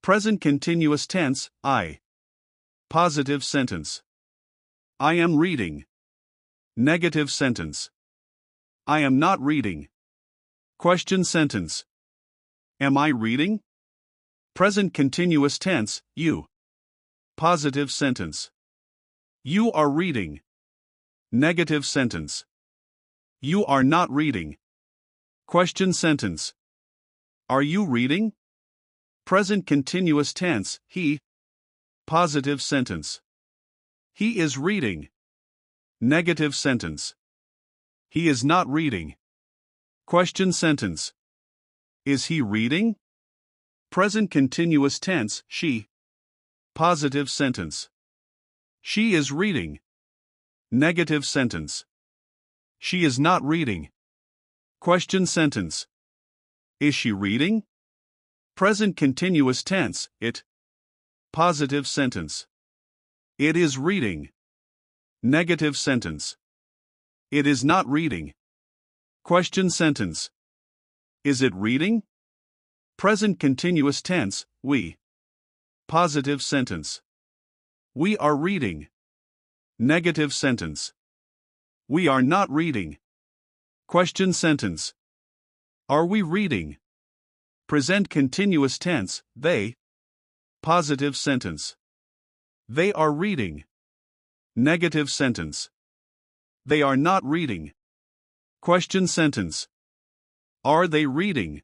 Present continuous tense, I. Positive sentence. I am reading. Negative sentence. I am not reading. Question sentence. Am I reading? Present continuous tense, you. Positive sentence. You are reading. Negative sentence. You are not reading. Question sentence. Are you reading? Present continuous tense, he. Positive sentence. He is reading. Negative sentence. He is not reading. Question sentence. Is he reading? Present continuous tense, she. Positive sentence. She is reading. Negative sentence. She is not reading. Question sentence. Is she reading? Present continuous tense, it. Positive sentence. It is reading. Negative sentence. It is not reading. Question sentence. Is it reading? Present continuous tense, we. Positive sentence. We are reading. Negative sentence. We are not reading. Question sentence. Are we reading? Present continuous tense, they. Positive sentence. They are reading. Negative sentence. They are not reading. Question sentence. Are they reading?